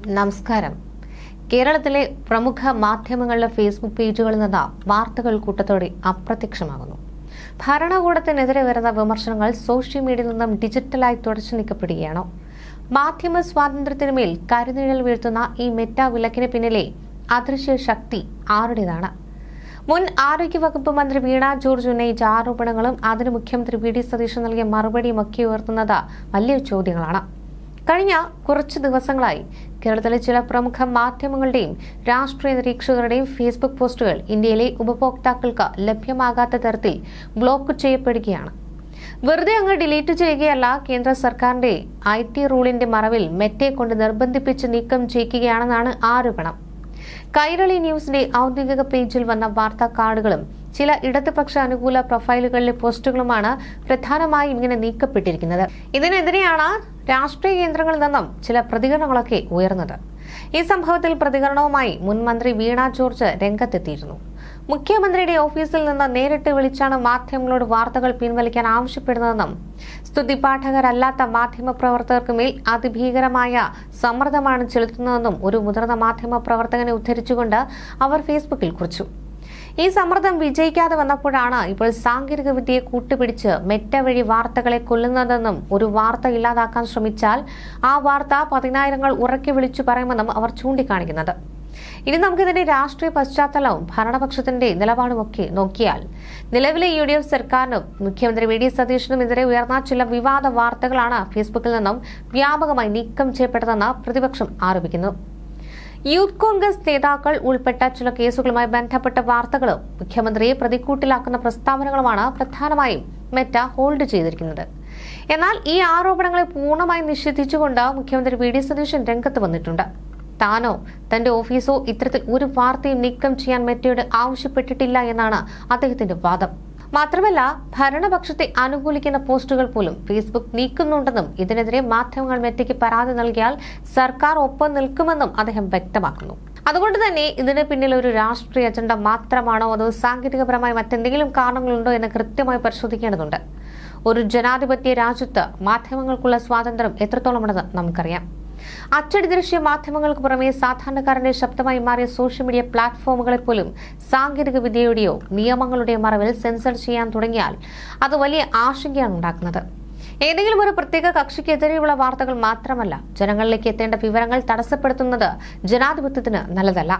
നമസ്കാരം. കേരളത്തിലെ പ്രമുഖ മാധ്യമങ്ങളിലെ ഫേസ്ബുക്ക് പേജുകളിൽ നിന്ന് വാർത്തകൾ കൂട്ടത്തോടെ അപ്രത്യക്ഷമാകുന്നു. ഭരണകൂടത്തിനെതിരെ വരുന്ന വിമർശനങ്ങൾ സോഷ്യൽ മീഡിയയിൽ നിന്നും ഡിജിറ്റലായി തുടച്ചു നീക്കപ്പെടുകയാണോ? മാധ്യമ സ്വാതന്ത്ര്യത്തിനുമേൽ കരുനിഴൽ വീഴ്ത്തുന്ന ഈ മെറ്റാ വിലക്കിന് പിന്നിലെ അദൃശ്യ ശക്തി ആരുടേതാണ്? മുൻ ആരോഗ്യവകുപ്പ് മന്ത്രി വീണ ജോർജ് ഉന്നയിച്ച ആരോപണങ്ങളും അതിന് മുഖ്യമന്ത്രി വി ഡി സതീശൻ നൽകിയ മറുപടിയും ഒക്കെ ഉയർത്തുന്നത് വലിയ ചോദ്യങ്ങളാണ്. കഴിഞ്ഞ കുറച്ച് ദിവസങ്ങളായി കേരളത്തിലെ ചില പ്രമുഖ മാധ്യമങ്ങളുടെയും രാഷ്ട്രീയ നിരീക്ഷകരുടെയും ഫേസ്ബുക്ക് പോസ്റ്റുകൾ ഇന്ത്യയിലെ ഉപഭോക്താക്കൾക്ക് ലഭ്യമാകാത്ത തരത്തിൽ ബ്ലോക്ക് ചെയ്യപ്പെടുകയാണ്. വെറുതെ അങ്ങ് ഡിലീറ്റ് ചെയ്യുകയല്ല, കേന്ദ്ര സർക്കാരിന്റെ IT റൂളിന്റെ മറവിൽ മെറ്റയെ കൊണ്ട് നിർബന്ധിപ്പിച്ച് നീക്കം ചെയ്യിക്കുകയാണെന്നാണ് ആരോപണം. കൈരളി ന്യൂസിന്റെ ഔദ്യോഗിക പേജിൽ വന്ന വാർത്താ കാർഡുകളും ചില ഇടതുപക്ഷ അനുകൂല പ്രൊഫൈലുകളിലെ പോസ്റ്റുകളുമാണ് പ്രധാനമായും ഇങ്ങനെ നീക്കപ്പെട്ടിരിക്കുന്നത്. ഇതിനെതിരെയാണ് രാഷ്ട്രീയ കേന്ദ്രങ്ങളിൽ നിന്നും ചില പ്രതികരണങ്ങളൊക്കെ ഉയർന്നത്. ഈ സംഭവത്തിൽ പ്രതികരണവുമായി മുൻ മന്ത്രി വീണ ജോർജ് രംഗത്തെത്തിയിരുന്നു. മുഖ്യമന്ത്രിയുടെ ഓഫീസിൽ നിന്ന് നേരിട്ട് വിളിച്ചാണ് മാധ്യമങ്ങളോട് വാർത്തകൾ പിൻവലിക്കാൻ ആവശ്യപ്പെടുന്നതെന്നും സ്തുതിപാഠകരല്ലാത്ത മാധ്യമപ്രവർത്തകർക്ക് മേൽ അതിഭീകരമായ സമ്മർദ്ദമാണ് ചെലുത്തുന്നതെന്നും ഒരു മുതിർന്ന മാധ്യമപ്രവർത്തകനെ ഉദ്ധരിച്ചുകൊണ്ട് അവർ ഫേസ്ബുക്കിൽ കുറിച്ചു. ഈ സമ്മർദ്ദം വിജയിക്കാതെ വന്നപ്പോഴാണ് ഇപ്പോൾ സാങ്കേതിക വിദ്യയെ കൂട്ടുപിടിച്ച് മെറ്റ വഴി വാർത്തകളെ കൊല്ലുന്നതെന്നും ഒരു വാർത്ത ഇല്ലാതാക്കാൻ ശ്രമിച്ചാൽ ആ വാർത്ത 10,000 ഉറക്കെ വിളിച്ചു പറയുമെന്നും അവർ ചൂണ്ടിക്കാണിക്കുന്നത്. ഇനി നമുക്കിതിന്റെ രാഷ്ട്രീയ പശ്ചാത്തലവും ഭരണപക്ഷത്തിന്റെ നിലപാടുമൊക്കെ നോക്കിയാൽ നിലവിലെ UDF സർക്കാരിനും മുഖ്യമന്ത്രി വി ഡി സതീശനും എതിരെ ഉയർന്ന ചില വിവാദ വാർത്തകളാണ് ഫേസ്ബുക്കിൽ നിന്നും വ്യാപകമായി നീക്കം ചെയ്യപ്പെട്ടതെന്ന് പ്രതിപക്ഷം ആരോപിക്കുന്നു. യൂത്ത് കോൺഗ്രസ് നേതാക്കൾ ഉൾപ്പെട്ട ചില കേസുകളുമായി ബന്ധപ്പെട്ട വാർത്തകളും മുഖ്യമന്ത്രിയെ പ്രതിക്കൂട്ടിലാക്കുന്ന പ്രസ്താവനകളുമാണ് പ്രധാനമായും മെറ്റ ഹോൾഡ് ചെയ്തിരിക്കുന്നത്. എന്നാൽ ഈ ആരോപണങ്ങളെ പൂർണ്ണമായും നിഷേധിച്ചുകൊണ്ട് മുഖ്യമന്ത്രി വി ഡി സതീശൻ രംഗത്ത് വന്നിട്ടുണ്ട്. താനോ തന്റെ ഓഫീസോ ഇത്തരത്തിൽ ഒരു വാർത്തയും നീക്കം ചെയ്യാൻ മെറ്റയോട് ആവശ്യപ്പെട്ടിട്ടില്ല എന്നാണ് അദ്ദേഹത്തിന്റെ വാദം. മാത്രമല്ല, ഭരണപക്ഷത്തെ അനുകൂലിക്കുന്ന പോസ്റ്റുകൾ പോലും ഫേസ്ബുക്ക് നീക്കുന്നുണ്ടെന്നും ഇതിനെതിരെ മാധ്യമങ്ങൾ മെറ്റയ്ക്ക് പരാതി നൽകിയാൽ സർക്കാർ ഒപ്പം നിൽക്കുമെന്നും അദ്ദേഹം വ്യക്തമാക്കുന്നു. അതുകൊണ്ട് തന്നെ ഇതിന് പിന്നിൽ ഒരു രാഷ്ട്രീയ അജണ്ട മാത്രമാണോ അതോ സാങ്കേതികപരമായി മറ്റെന്തെങ്കിലും കാരണങ്ങളുണ്ടോ എന്ന് കൃത്യമായി പരിശോധിക്കേണ്ടതുണ്ട്. ഒരു ജനാധിപത്യ രാജ്യത്ത് മാധ്യമങ്ങൾക്കുള്ള സ്വാതന്ത്ര്യം എത്രത്തോളമുണ്ടെന്ന് നമുക്കറിയാം. അച്ചടി ദൃശ്യ മാധ്യമങ്ങൾക്ക് പുറമെ സാധാരണക്കാരന്റെ ശബ്ദമായി മാറിയ സോഷ്യൽ മീഡിയ പ്ലാറ്റ്ഫോമുകളെ പോലും സാങ്കേതിക വിദ്യയുടെയോ നിയമങ്ങളുടെയോ മറവിൽ സെൻസർ ചെയ്യാൻ തുടങ്ങിയാൽ അത് വലിയ ആശങ്കയാണ് ഉണ്ടാക്കുന്നത്. ഏതെങ്കിലും ഒരു പ്രത്യേക കക്ഷിക്കെതിരെയുള്ള വാർത്തകൾ മാത്രമല്ല, ജനങ്ങളിലേക്ക് എത്തേണ്ട വിവരങ്ങൾ തടസ്സപ്പെടുത്തുന്നത് ജനാധിപത്യത്തിന് നല്ലതല്ല.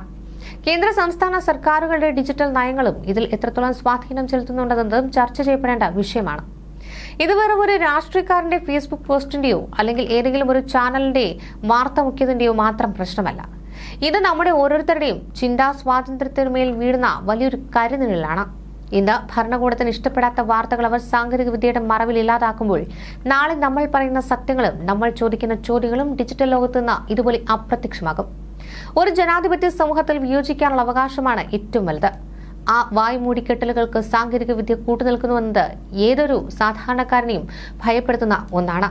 കേന്ദ്ര സംസ്ഥാന സർക്കാരുകളുടെ ഡിജിറ്റൽ നയങ്ങളും ഇതിൽ എത്രത്തോളം സ്വാധീനം ചെലുത്തുന്നുണ്ടെന്നതും ചർച്ച ചെയ്യപ്പെടേണ്ട വിഷയമാണ്. ഇത് വെറും ഒരു രാഷ്ട്രീയക്കാരന്റെ ഫേസ്ബുക്ക് പോസ്റ്റിന്റെയോ അല്ലെങ്കിൽ ഏതെങ്കിലും ഒരു ചാനലിന്റെ വാർത്ത മുഖ്യത്തിന്റെയോ മാത്രം പ്രശ്നമല്ല. ഇത് നമ്മുടെ ഓരോരുത്തരുടെയും ചിന്താ സ്വാതന്ത്ര്യത്തിനുമേൽ വീഴുന്ന വലിയൊരു കരുനിഴലാണ്. ഇന്ന് ഭരണകൂടത്തിന് ഇഷ്ടപ്പെടാത്ത വാർത്തകൾ അവർ സാങ്കേതിക വിദ്യയുടെ മറവിൽ ഇല്ലാതാക്കുമ്പോൾ നാളെ നമ്മൾ പറയുന്ന സത്യങ്ങളും നമ്മൾ ചോദിക്കുന്ന ചോദ്യങ്ങളും ഡിജിറ്റൽ ലോകത്ത് നിന്ന് ഇതുപോലെ അപ്രത്യക്ഷമാകും. ഒരു ജനാധിപത്യ സമൂഹത്തിൽ വിയോജിക്കാനുള്ള അവകാശമാണ് ഏറ്റവും വലുത്. ആ വായ്മൂടിക്കെട്ടലുകൾക്ക് സാങ്കേതിക വിദ്യ കൂട്ടുനിൽക്കുന്നുവെന്നത് ഏതൊരു സാധാരണക്കാരനെയും ഭയപ്പെടുത്തുന്ന ഒന്നാണ്.